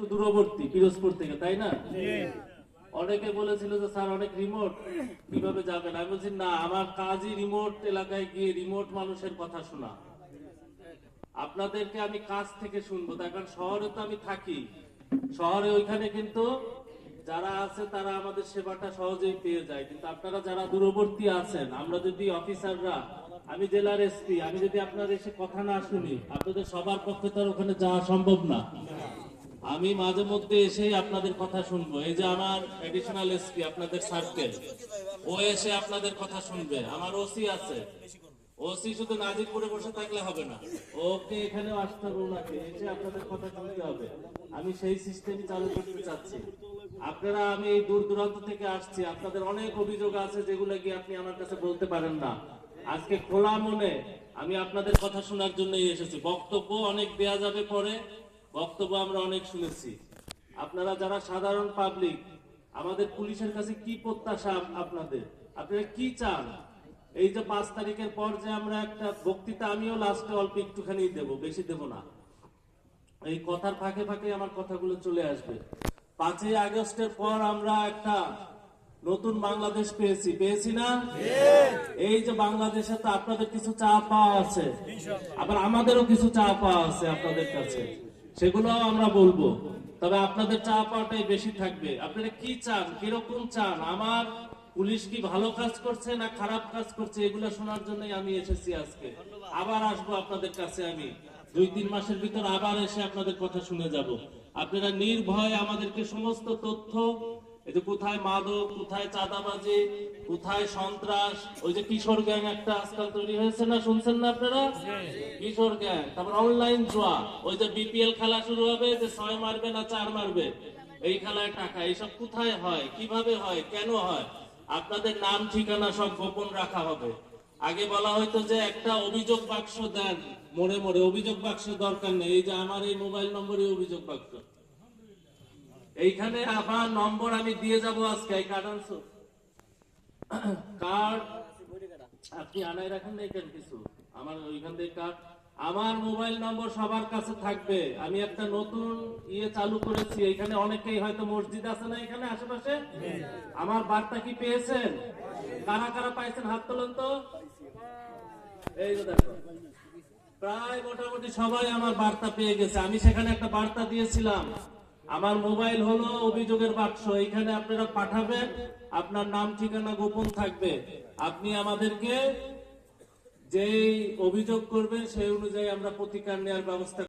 একটু দূরবর্তী পিরোজপুর থেকে, তাই না? অনেকে বলেছিল যে স্যার অনেক রিমোট, কিভাবে যাবেন? আমি বলছি না, আমার কাজই রিমোট এলাকায় গিয়ে রিমোট মানুষের কথা শোনা। আপনাদেরকে আমি কাছ থেকে শুনবো, তার কারণ শহরে তো আমি থাকি। শহরে ওইখানে কিন্তু যারা আছে তারা আমাদের সেবাটা সহজেই পেয়ে যায়, কিন্তু আপনারা যারা দূরবর্তী আছেন, আমরা যদি অফিসাররা, আমি জেলার এসপি, আমি যদি আপনাদের এসে কথা না শুনি, আপনাদের সবার পক্ষে তো আর ওখানে যাওয়া সম্ভব না। আমি মাঝে মধ্যে এসেই আপনাদের কথা শুনবো। এই যে আমার এডিশনাল এসপি আপনাদের সার্কেল, ও এসে আপনাদের কথা শুনবে। আমার ওসি আছে, ওসি শুধু নাজিরপুরে বসে থাকলে হবে না, ওকে এখানেও আসতে হবে, ওনাকে এসে আপনাদের কথা শুনতে হবে। আমি সেই সিস্টেমই চালু করতে চাচ্ছি। আপনারা, আমি এই দূর দূরান্ত থেকে আসছি, আপনাদের অনেক অভিযোগ আছে যেগুলো কি আপনি আমার কাছে বলতে পারেন না। আজকে খোলা মনে আমি আপনাদের কথা শোনার জন্যই এসেছি। বক্তব্য অনেক দেয়া যাবে পরে, বক্তব্য আমরা অনেক শুনেছি। আপনারা যারা সাধারণ পাবলিক, আমাদের পুলিশের কাছে কি প্রত্যাশা আপনাদের, আপনারা কি চান? এই যে 5 তারিখের পর যে আমরা একটা বক্তৃতা, আমিও লাস্টে অল্প একটুখানি দেব, বেশি দেব না। এই কথার ফাঁকে ফাঁকে আমার কথাগুলো চলে আসবে। 5ই আগস্টের পর আমরা একটা নতুন বাংলাদেশ পেয়েছি না? এই যে বাংলাদেশে তো আপনাদের কিছু চা পাওয়া আছে, আবার আমাদেরও কিছু চা পাওয়া আছে আপনাদের কাছে, সেগুলো আমরা বলবো। তবে আপনাদের চা পাওয়াটাই বেশি থাকবে। আপনারা কি চান, কিরকম চান? আমার পুলিশ কি ভালো কাজ করছে না খারাপ কাজ করছে, এগুলো শোনার জন্যই আমি এসেছি আজকে। আবার আসবো আপনাদের কাছে, আমি 2-3 মাসের ভিতর আবার এসে আপনাদের কথা শুনে যাব। আপনারা নির্ভয়ে আমাদেরকে সমস্ত তথ্য, এই যে কোথায় মাদক, কোথায় চাঁদাবাজি, কোথায় সন্ত্রাস, ওই যে কিশোর গ্যাং একটা আজকাল তৈরি হয়েছে না, শুনছেন না আপনারা? কিশোর গ্যাং, তারপর অনলাইন জুয়া, ওই যে বিপিএল খেলা শুরু হবে, যে 6 মারবে না 4 মারবে, এই খেলায় টাকা, এইসব কোথায় হয়, কিভাবে হয়, কেন হয়? আপনাদের নাম ঠিকানা সব গোপন রাখা হবে। আগে বলা হয়তো যে একটা অভিযোগ বাক্স দেন, মোড়ে মোড়ে অভিযোগ বাক্স দরকার নেই, এই যে আমার এই মোবাইল নম্বরে অভিযোগ বাক্স, এইখানে আমার নম্বর আমি দিয়ে যাব আজকে। এই কার্ড আনছো? কার্ড আপনি আনাই রাখেন না কেন কিছু? আমার ওইখান থেকে কার্ড, আমার মোবাইল নম্বর সবার কাছে থাকবে। আমি একটা নতুন চালু করেছি, এখানে অনেকেই হয়তো মসজিদ আছে না এখানে আশেপাশে, আমার বার্তা কি পেয়েছেন? কারা কারা পাইছেন হাত তোলেন তো। এই যে দেখো, প্রায় মোটামুটি সবাই আমার বার্তা পেয়ে গেছে। আমি সেখানে একটা বার্তা দিয়েছিলাম, আমার মোবাইল হলো অভিযোগের বাক্স, এখানে আপনারা পাঠাবেন, আপনার নাম ঠিকানা গোপন থাকবে, আপনি আমাদেরকে যেই অভিযোগ করবেন সেই অনুযায়ী আমরা প্রতিকার নেওয়ার ব্যবস্থা